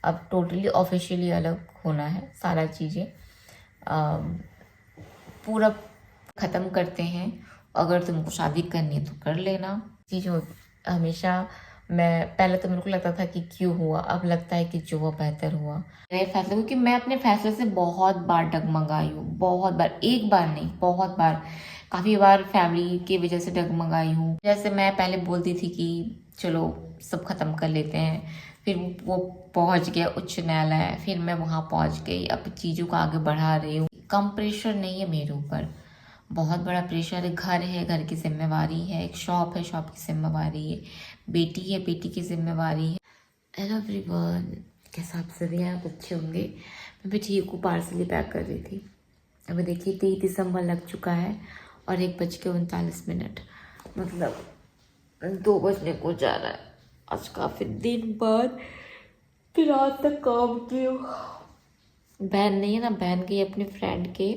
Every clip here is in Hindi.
अब टोटली ऑफिशियली अलग होना है सारा चीज़ें। पूरा ख़त्म करते हैं। अगर तुमको शादी करनी है तो कर लेना। चीज़ों हमेशा मैं पहले तो मेरे को लगता था कि क्यों हुआ, अब लगता है कि जो हुआ बेहतर हुआ। मेरे फैसले, क्योंकि मैं अपने फैसले से बहुत बार डगमगाई हूँ, बहुत बार, एक बार नहीं बहुत बार, काफ़ी बार फैमिली की वजह से डगमगाई हूँ। जैसे मैं पहले बोलती थी कि चलो सब खत्म कर लेते हैं, फिर वो पहुंच गया उच्च न्यायालय, फिर मैं वहां पहुंच गई, अब चीज़ों को आगे बढ़ा रही हूँ। कम प्रेशर नहीं है मेरे ऊपर, बहुत बड़ा प्रेशर है। घर है, घर की जिम्मेवारी है, एक शॉप है, शॉप की जिम्मेवारी है, बेटी है, बेटी की जिम्मेवारी है। हेलो एवरीवन, कैसे आप सभी हैं? अच्छे होंगे। मैं भी ठीक हूँ, पार्सली पैक कर रही थी। अभी देखिए 23 दिसंबर लग चुका है और 1:39, मतलब 2 बजने को जा रहा है। आज काफ़ी दिन बाद फिर रात तक काम की हूँ। बहन नहीं है ना, बहन गई अपनी फ्रेंड के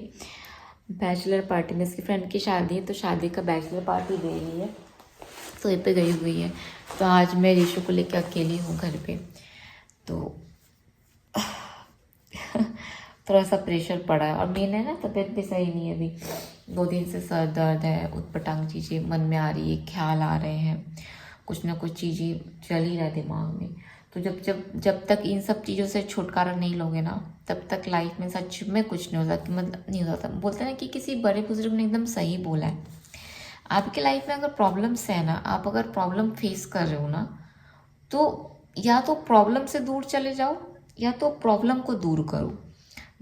बैचलर पार्टी में। इसकी फ्रेंड की शादी है तो शादी का बैचलर पार्टी दे रही है, तो ये पे गई हुई है। तो आज मैं ऋषु को लेकर अकेली हूँ घर पे, तो थोड़ा सा प्रेशर पड़ा है। और मेरे ना तबीयत भी सही नहीं है अभी, 2 दिन से सर दर्द है, उटपटांग चीज़ें मन में आ रही है, ख्याल आ रहे हैं, कुछ ना कुछ चीज़ें चल ही रहा है दिमाग में। तो जब जब जब तक इन सब चीज़ों से छुटकारा नहीं लोगे ना, तब तक लाइफ में सच में कुछ नहीं हो सकता। मतलब नहीं हो सकता। बोलते हैं ना कि किसी बड़े बुजुर्ग ने एकदम सही बोला है, आपके लाइफ में अगर प्रॉब्लम्स है ना, आप अगर प्रॉब्लम फेस कर रहे हो ना, तो या तो प्रॉब्लम से दूर चले जाओ या तो प्रॉब्लम को दूर करो।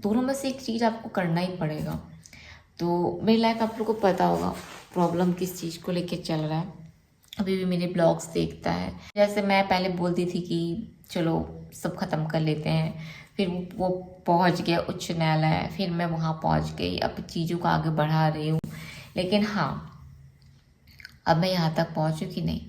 दोनों में से एक चीज़ आपको करना ही पड़ेगा। तो मेरी लाइफ आप लोग को पता होगा प्रॉब्लम किस चीज़ को लेके चल रहा है। अभी भी मेरे ब्लॉग्स देखता है। जैसे मैं पहले बोलती थी कि चलो सब खत्म कर लेते हैं, फिर वो पहुंच गया उच्च न्यायालय, फिर मैं वहां पहुंच गई, अब चीज़ों को आगे बढ़ा रही हूँ। लेकिन हाँ, अब मैं यहाँ तक पहुंचू कि नहीं,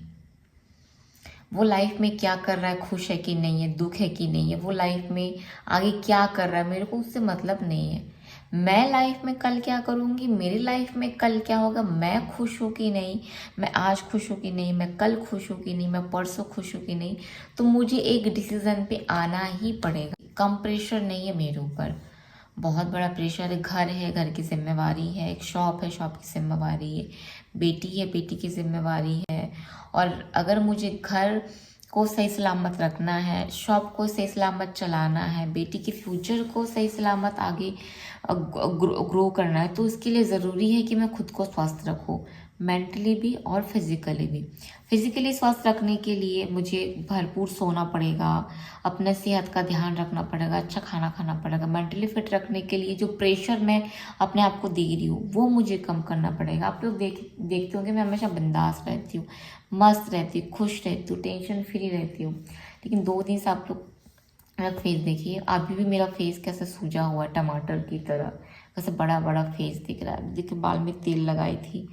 वो लाइफ में क्या कर रहा है, खुश है कि नहीं है, दुख है कि नहीं है, वो लाइफ में आगे क्या कर रहा है, मेरे को उससे मतलब नहीं है। मैं लाइफ में कल क्या करूँगी, मेरी लाइफ में कल क्या होगा, मैं खुश हूँ कि नहीं, मैं आज खुश हूँ कि नहीं, मैं कल खुश हूँ कि नहीं, मैं परसों खुश हूँ कि नहीं, तो मुझे एक डिसीजन पे आना ही पड़ेगा। कम प्रेशर नहीं है मेरे ऊपर, बहुत बड़ा प्रेशर है। घर है, घर की जिम्मेवारी है, एक शॉप है, शॉप की जिम्मेवारी है, बेटी है, बेटी की जिम्मेवारी है। और अगर मुझे घर को सही सलामत रखना है, शॉप को सही सलामत चलाना है, बेटी के फ्यूचर को सही सलामत आगे ग्रो करना है, तो उसके लिए ज़रूरी है कि मैं खुद को स्वस्थ रखूँ, मेंटली भी और फिजिकली भी। फिजिकली स्वस्थ रखने के लिए मुझे भरपूर सोना पड़ेगा, अपने सेहत का ध्यान रखना पड़ेगा, अच्छा खाना खाना पड़ेगा। मेंटली फिट रखने के लिए जो प्रेशर मैं अपने आप को दे रही हूँ वो मुझे कम करना पड़ेगा। आप लोग देखते होंगे मैं हमेशा बिंदास रहती हूँ, मस्त रहती हूँ, खुश रहती हूँ, टेंशन फ्री रहती हूँ। लेकिन 2 दिन से आप लोग मेरा फेस देखिए, अभी भी मेरा फेस कैसे सूजा हुआ है, टमाटर की तरह, कैसे बड़ा बड़ा फेस दिख रहा है। देखिए बाल में तेल लगाई थी,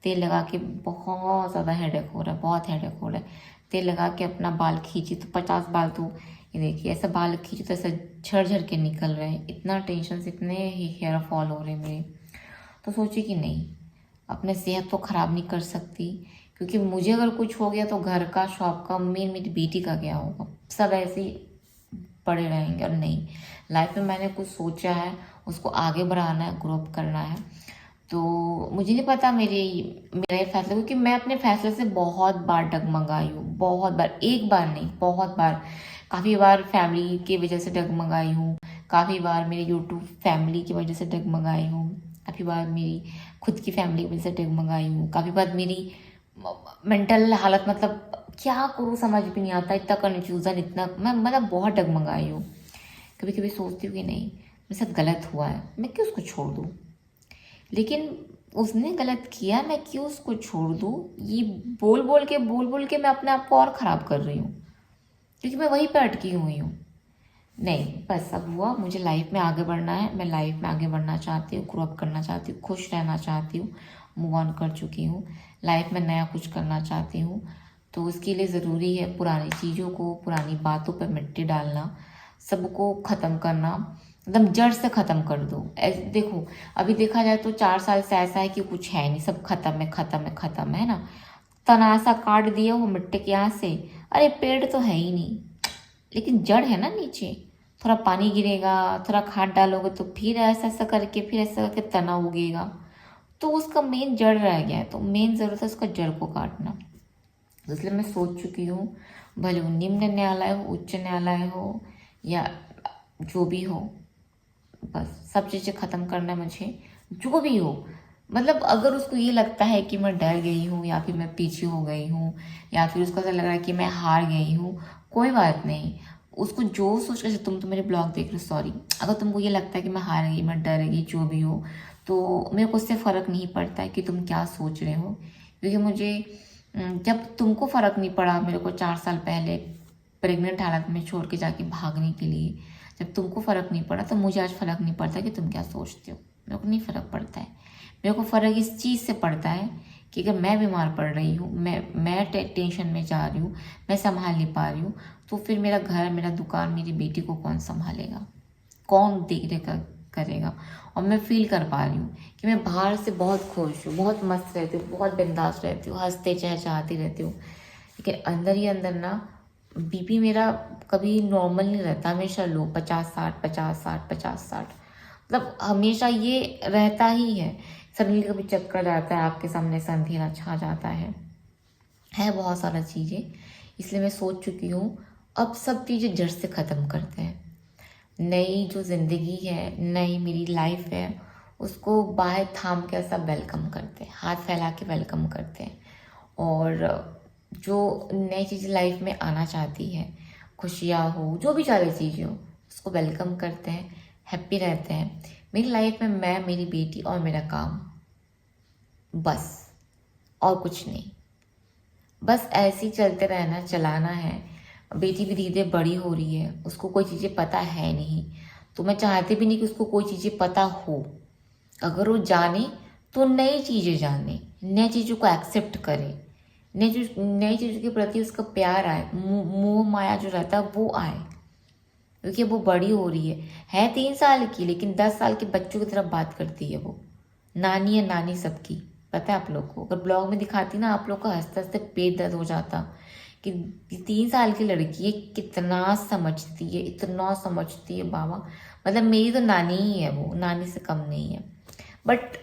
तेल लगा के बहुत ज़्यादा हेडेक हो रहा है, बहुत हेडेक हो रहा है। तेल लगा के अपना बाल खींची तो 50 बाल, तो ये देखिए ऐसा बाल खींची तो ऐसा झड़ झड़ के निकल रहे हैं। इतना टेंशन से इतने ही हेयर फॉल हो रहे हैं मेरे। तो सोची कि नहीं, अपने सेहत तो ख़राब नहीं कर सकती, क्योंकि मुझे अगर कुछ हो गया तो घर का, शॉप का, मेरी बेटी का क्या होगा, सब ऐसे ही पड़े रहेंगे। और नहीं, लाइफ में मैंने कुछ सोचा है, उसको आगे बढ़ाना है, ग्रो अप करना है। तो मुझे नहीं पता मेरे फैसले, क्योंकि मैं अपने फैसले से बहुत बार डगमगाई हूँ, बहुत बार, एक बार नहीं बहुत बार, काफ़ी बार फैमिली की वजह से डगमगाई हूँ, काफ़ी बार मेरे यूट्यूब फैमिली की वजह से डगमगाई हूँ, काफ़ी बार मेरी खुद की फैमिली की वजह से डगमगाई हूँ, काफ़ी बार मेरी मेंटल हालत, मतलब क्या करूँ समझ भी नहीं आता, इतना कन्फ्यूज़न, इतना मैं मतलब बहुत डगमगाई हूँ। कभी कभी सोचती हूँ कि नहीं, मेरे साथ गलत हुआ है, मैं क्यों उसको छोड़ दूँ, लेकिन उसने गलत किया, मैं क्यों उसको छोड़ दूँ। ये बोल बोल के मैं अपने आप को और ख़राब कर रही हूँ, क्योंकि मैं वहीं पे अटकी हुई हूँ। नहीं, बस अब हुआ, मुझे लाइफ में आगे बढ़ना है, मैं लाइफ में आगे बढ़ना चाहती हूँ, ग्रो अप करना चाहती हूँ, खुश रहना चाहती हूँ, मूव ऑन कर चुकी हूँ, लाइफ में नया कुछ करना चाहती हूँ। तो उसके लिए ज़रूरी है पुरानी चीज़ों को, पुरानी बातों पर मिट्टी डालना, सबको ख़त्म करना, एकदम जड़ से ख़त्म कर दो। ऐसे देखो, अभी देखा जाए तो 4 साल से ऐसा है कि कुछ है नहीं, सब खत्म है, खत्म है, खत्म है ना। तनासा काट दिया वो मिट्टी के यहाँ से, अरे पेड़ तो है ही नहीं, लेकिन जड़ है ना नीचे, थोड़ा पानी गिरेगा, थोड़ा खाद डालोगे तो फिर ऐसा ऐसा करके, फिर ऐसा करके तना उगेगा। तो उसका मेन जड़ रह गया है, तो मेन ज़रूरत है उसका जड़ को काटना। तो इसलिए मैं सोच चुकी हूँ, भले वो निम्न न्यायालय हो, उच्च न्यायालय हो, या जो भी हो, बस सब चीज़ें ख़त्म करना है मुझे, जो भी हो। मतलब अगर उसको ये लगता है कि मैं डर गई हूँ, या फिर मैं पीछे हो गई हूँ, या फिर उसको ऐसा लग रहा है कि मैं हार गई हूँ, कोई बात नहीं। उसको जो सोच, जैसे तुम तो मेरे ब्लॉग देख रहे हो, सॉरी, अगर तुमको ये लगता है कि मैं हार गई, मैं डर गई, जो भी हो, तो मेरे को उससे फ़र्क नहीं पड़ता है कि तुम क्या सोच रहे हो। क्योंकि मुझे जब तुमको फ़र्क नहीं पड़ा मेरे को 4 साल पहले प्रेग्नेंट हालत में छोड़ के जाके भागने के लिए, जब तुमको फ़र्क नहीं पड़ा, तो मुझे आज फ़र्क नहीं पड़ता कि तुम क्या सोचते हो। मेरे को नहीं फ़र्क पड़ता है। मेरे को फ़र्क इस चीज़ से पड़ता है कि अगर मैं बीमार पड़ रही हूँ, मैं टेंशन में जा रही हूँ, मैं संभाल नहीं पा रही हूँ, तो फिर मेरा घर, मेरा दुकान, मेरी बेटी को कौन संभालेगा, कौन देख रेख करेगा। और मैं फील कर पा रही हूँ कि मैं बाहर से बहुत खुश हूँ, बहुत मस्त रहती हूँ, बहुत बिंदास रहती हूँ, हंसते चहचहाती रहती हूँ, लेकिन अंदर ही अंदर ना बीपी मेरा कभी नॉर्मल नहीं रहता, हमेशा लो, 50-60, 50-60, 50-60, मतलब हमेशा ये रहता ही है। सडनली कभी चक्कर आता है, आपके सामने से अंधेरा छा जाता है बहुत सारा चीज़ें। इसलिए मैं सोच चुकी हूँ, अब सब चीज़ें जड़ से ख़त्म करते हैं। नई जो ज़िंदगी है, नई मेरी लाइफ है, उसको बाहें थाम के ऐसा वेलकम करते हैं, हाथ फैला के वेलकम करते हैं। और जो नई चीज़ें लाइफ में आना चाहती है, खुशियाँ हो, जो भी सारी चीज़ें हो, उसको वेलकम करते हैं, हैप्पी रहते हैं। मेरी लाइफ में मैं, मेरी बेटी और मेरा काम, बस, और कुछ नहीं। बस ऐसे ही चलते रहना, चलाना है। बेटी भी धीरे धीरे बड़ी हो रही है, उसको कोई चीज़ें पता है नहीं, तो मैं चाहती भी नहीं कि उसको कोई चीज़ें पता हो। अगर वो जाने तो नई चीज़ें जाने, नई चीज़ों को एक्सेप्ट करे, नई चीज़ों के प्रति उसका प्यार आए, मोह माया जो रहता है वो आए। क्योंकि वो बड़ी हो रही है 3 साल की, लेकिन 10 साल के बच्चों की तरफ बात करती है वो, नानी है नानी सबकी। पता है आप लोग को, अगर ब्लॉग में दिखाती ना, आप लोग का हंसते हंसते पेट दर्द हो जाता कि 3 साल की लड़की है, कितना समझती है, इतना समझती है बाबा। मतलब मेरी तो नानी ही है वो, नानी से कम नहीं है। बट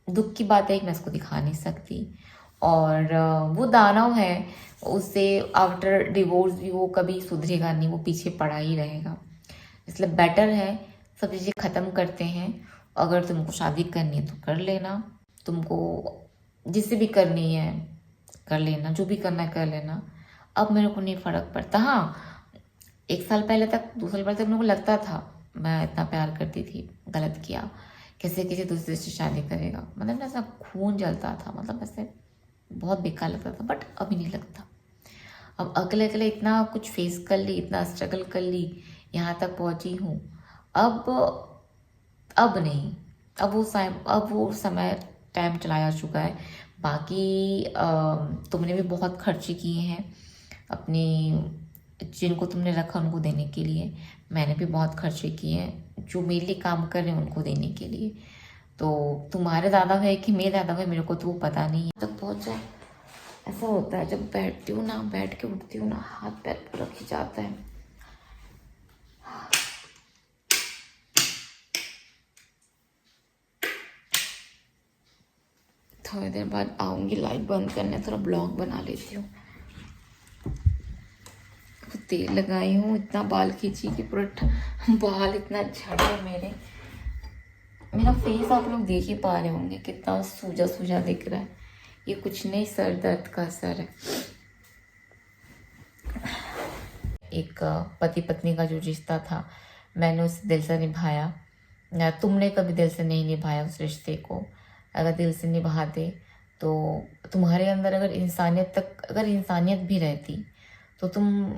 दुख की बात है कि मैं इसको दिखा नहीं सकती। और वो दानव है, उससे आफ्टर डिवोर्स भी वो कभी सुधरेगा नहीं, वो पीछे पड़ा ही रहेगा। इसलिए बेटर है सब चीज़ें ख़त्म करते हैं। अगर तुमको शादी करनी है तो कर लेना, तुमको जिससे भी करनी है कर लेना, जो भी करना है कर लेना। अब मेरे को नहीं फ़र्क पड़ता। हाँ, 1 साल पहले तक, 2 साल पहले तक मेरे को लगता था मैं इतना प्यार करती थी, गलत किया, कैसे किसी दूसरे से शादी करेगा, मतलब ऐसा खून जलता था, मतलब ऐसे बहुत बेकार लगता था। बट अभी नहीं लगता। अब अकेले अकेले इतना कुछ फेस कर ली, इतना स्ट्रगल कर ली, यहाँ तक पहुँची हूँ। अब अब नहीं, अब वो समय टाइम चला जा चुका है। बाकी तुमने भी बहुत खर्चे किए हैं अपनी, जिनको तुमने रखा उनको देने के लिए। मैंने भी बहुत खर्चे किए हैं जो मेरे लिए काम कर रहे हैं उनको देने के लिए। तो तुम्हारे ज़्यादा है कि मेरे ज़्यादा है, मेरे को तो वो पता नहीं है। तक पहुँच जाए, ऐसा होता है जब बैठती हूँ ना, बैठ के उठती हूँ ना, हाथ पैर पूरा खिंचाता है। थोड़ी देर बाद आऊँगी लाइट बंद करने, थोड़ा ब्लॉग बना लेती हूँ। तेल लगाई हूँ, इतना बाल खींची कि पूरा बाल इतना झड़े मेरे। मेरा फेस आप लोग देख ही पा रहे होंगे कितना सूजा सूजा दिख रहा है। ये कुछ नहीं, सर दर्द का असर है। एक पति पत्नी का जो रिश्ता था, मैंने उसे दिल से निभाया, या तुमने कभी दिल से नहीं निभाया उस रिश्ते को। अगर दिल से निभाते तो तुम्हारे अंदर अगर इंसानियत भी रहती, तो तुम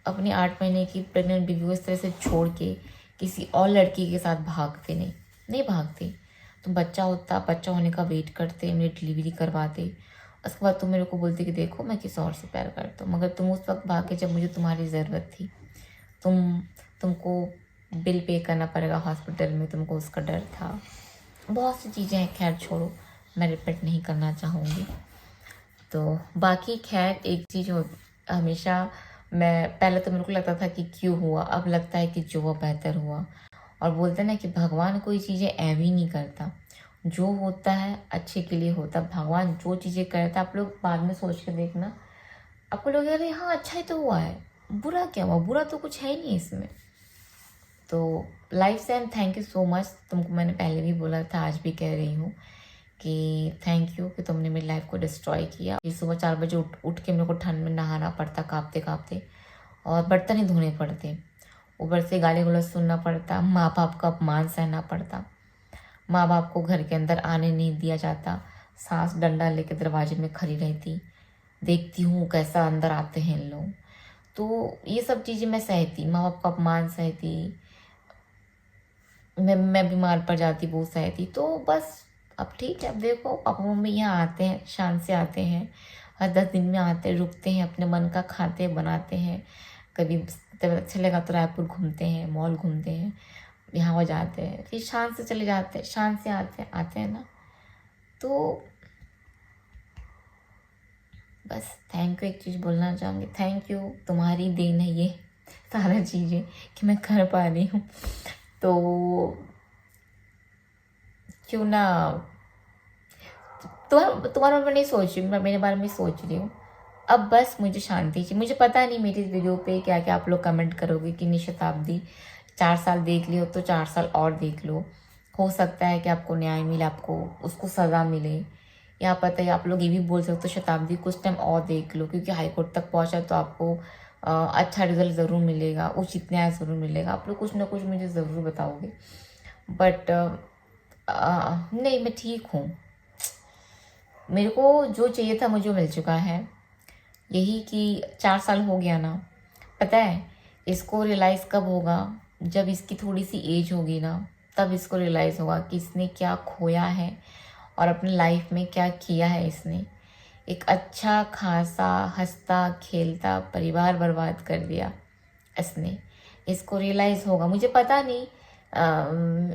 अपनी 8 महीने की प्रेग्नेंट बेबी को इस तरह से छोड़ के किसी और लड़की के साथ भागते नहीं भागते। तुम बच्चा होता, बच्चा होने का वेट करते, मेरी डिलीवरी करवाते, उसके बाद तुम मेरे को बोलते कि देखो मैं किसी और से प्यार करता हूँ। मगर तुम उस वक्त भागे जब मुझे तुम्हारी ज़रूरत थी। तुमको बिल पे करना पड़ेगा हॉस्पिटल में, तुमको उसका डर था, बहुत सी चीज़ें हैं। खैर छोड़ो, मैं रिपीट नहीं करना चाहूँगी। तो बाकी खैर एक चीज़ हो, हमेशा मैं पहले तो मेरे को लगता था कि क्यों हुआ, अब लगता है कि जो हुआ बेहतर हुआ। और बोलते हैं ना कि भगवान कोई चीज़ें ऐव ही नहीं करता, जो होता है अच्छे के लिए होता। भगवान जो चीज़ें करता है आप लोग बाद में सोच के देखना, आपको लोग अरे हाँ अच्छा ही तो हुआ है, बुरा क्या हुआ, बुरा तो कुछ है ही नहीं इसमें। तो लाइफ से and thank you so much. तुमको मैंने पहले भी बोला था, आज भी कह रही हूँ कि थैंक यू कि तुमने मेरी लाइफ को डिस्ट्रॉय किया। सुबह 4 बजे उठ के मेरे को ठंड में नहाना पड़ता काँपते काँपते, और बर्तन ही धोने पड़ते, ऊपर से गाली गलौज सुनना पड़ता, माँ बाप का अपमान सहना पड़ता, माँ बाप को घर के अंदर आने नहीं दिया जाता, सास डंडा लेके दरवाजे में खड़ी रहती, देखती हूँ कैसा अंदर आते हैं इन लोग। तो ये सब चीज़ें मैं सहती, माँ बाप का अपमान सहती, मैं बीमार पड़ जाती वो सहती। तो बस अब ठीक है, अब देखो पापा मम्मी यहाँ आते हैं, शान से आते हैं, हर 10 दिन में आते हैं, रुकते हैं, अपने मन का खाते बनाते हैं, कभी तबीयत अच्छा लगा तो रायपुर घूमते हैं, मॉल घूमते हैं, यहाँ वहाँ जाते हैं, फिर शान से चले जाते हैं, शान से आते हैं ना। तो बस थैंक यू, एक चीज़ बोलना चाहूँगी, थैंक यू, तुम्हारी देन है ये सारा चीज़ें कि मैं कर पा रही हूँ। तो क्यों ना तुम्हारे बारे में नहीं सोच रही, मैं मेरे बारे में सोच रही हूँ। अब बस मुझे शांति चाहिए। मुझे पता नहीं मेरी वीडियो पे क्या क्या आप लोग कमेंट करोगे कि नहीं शताब्दी 4 साल देख लियो तो 4 साल और देख लो, हो सकता है कि आपको न्याय मिले, आपको उसको सज़ा मिले, या पता है आप लोग ये भी बोल सकते हो शताब्दी कुछ टाइम और देख लो, क्योंकि हाई कोर्ट तक पहुँचा तो आपको अच्छा रिजल्ट ज़रूर मिलेगा, उचित न्याय ज़रूर मिलेगा। आप लोग कुछ ना कुछ मुझे ज़रूर बताओगे, बट नहीं मैं ठीक हूँ। मेरे को जो चाहिए था मुझे मिल चुका है। यही कि 4 साल हो गया ना, पता है इसको रियलाइज़ कब होगा, जब इसकी थोड़ी सी एज होगी ना, तब इसको रियलाइज़ होगा कि इसने क्या खोया है और अपनी लाइफ में क्या किया है। इसने एक अच्छा खासा हंसता खेलता परिवार बर्बाद कर दिया इसने। इसको रियलाइज़ होगा, मुझे पता नहीं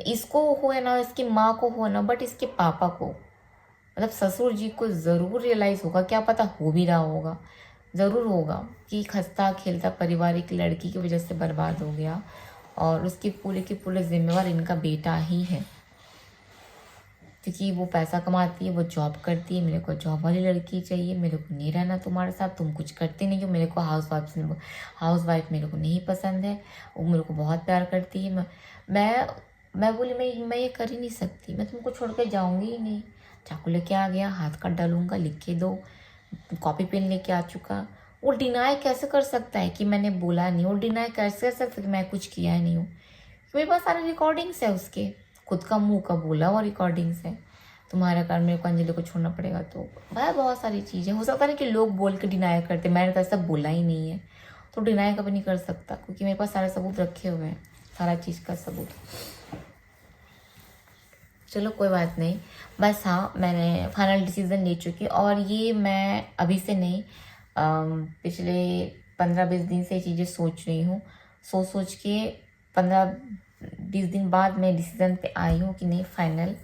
इसको हो ना, इसकी माँ को हो ना, बट इसके पापा को, मतलब ससुर जी को ज़रूर रियलाइज़ होगा, क्या पता हो भी रहा होगा, ज़रूर होगा कि हंसता खेलता परिवार एक लड़की की वजह से बर्बाद हो गया, और उसकी पूरे के पूरे जिम्मेवार इनका बेटा ही है, क्योंकि वो पैसा कमाती है, वो जॉब करती है। मेरे को जॉब वाली लड़की चाहिए, मेरे को नहीं रहना तुम्हारे साथ, तुम कुछ करते नहीं हो। मेरे को हाउस वाइफ मेरे को नहीं पसंद है, वो मेरे को बहुत प्यार करती है। मैं बोली मैं ये कर ही नहीं सकती, मैं तुमको छोड़ कर जाऊँगी ही नहीं। चाकू लेके आ गया, हाथ काट डालूंगा, लिख के दो, कॉपी पेन लेके आ चुका। वो डिनाई कैसे कर सकता है कि मैंने बोला नहीं, वो डिनाई कैसे कर सकता है कि मैं कुछ किया नहीं हूँ। मेरे पास सारे रिकॉर्डिंग्स है उसके, खुद का मुंह का बोला हुआ रिकॉर्डिंग्स है। तुम्हारे कारण मेरे को अंजलि को छोड़ना पड़ेगा, तो भाई बहुत सारी चीज़ें हो सकता है कि लोग बोल के डिनाई करते, मैंने तो ऐसा बोला ही नहीं है, तो डिनाई कभी नहीं कर सकता, क्योंकि मेरे पास सारे सबूत रखे हुए हैं, सारा चीज़ का सबूत। चलो कोई बात नहीं, बस हाँ मैंने फाइनल डिसीज़न ले चुकी, और ये मैं अभी से नहीं पिछले 15-20 दिन से चीज़ें सोच रही हूँ। सोच के 15-20 दिन बाद मैं डिसीज़न पे आई हूँ कि नहीं फाइनल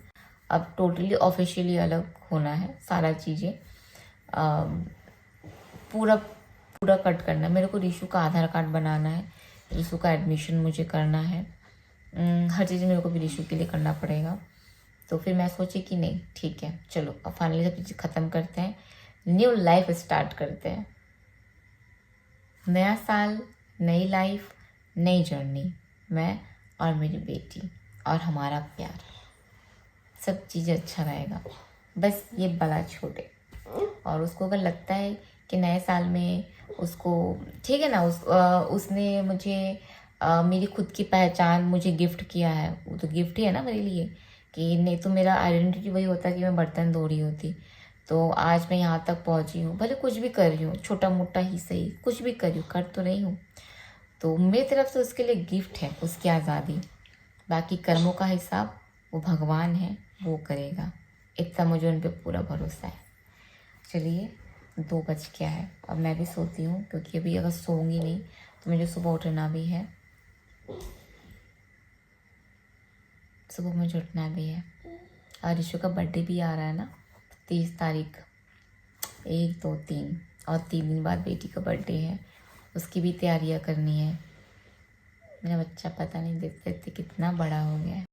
अब टोटली ऑफिशियली अलग होना है, सारा चीज़ें पूरा पूरा कट करना है। मेरे को ऋषु का आधार कार्ड बनाना है, ऋषु का एडमिशन मुझे करना है, हर चीज़ मेरे को भी ऋषु के लिए करना पड़ेगा। तो फिर मैं सोची कि नहीं ठीक है चलो अब फाइनली सब चीज़ ख़त्म करते हैं, न्यू लाइफ स्टार्ट करते हैं। नया साल, नई लाइफ, नई जर्नी, मैं और मेरी बेटी और हमारा प्यार, सब चीज़ें अच्छा रहेगा। बस ये बला छोड़े, और उसको अगर लगता है कि नए साल में उसको ठीक है ना, उसने मुझे मेरी खुद की पहचान मुझे गिफ्ट किया है, वो तो गिफ्ट ही है ना मेरे लिए, कि नहीं तो मेरा आइडेंटिटी वही होता कि मैं बर्तन धो रही होती। तो आज मैं यहाँ तक पहुँची हूँ, भले कुछ भी कर रही हूँ, छोटा मोटा ही सही, कुछ भी कर रही हूँ, कर तो रही हूँ। तो मेरी तरफ से उसके लिए गिफ्ट है, उसकी आज़ादी। बाकी कर्मों का हिसाब वो भगवान है, वो करेगा, इतना मुझे उन पर पूरा भरोसा है। चलिए 2 बज गया है, अब मैं भी सोती हूँ, क्योंकि अभी अगर सोऊंगी नहीं तो मुझे सुबह उठना भी है, सुबह मुझे उठना भी है। और ऋषु का बर्थडे भी आ रहा है ना, 30 तारीख, 1 2 3, और 3 दिन बाद बेटी का बर्थडे है। उसकी भी तैयारियां करनी है। मेरा बच्चा पता नहीं देखते देखते कितना बड़ा हो गया है।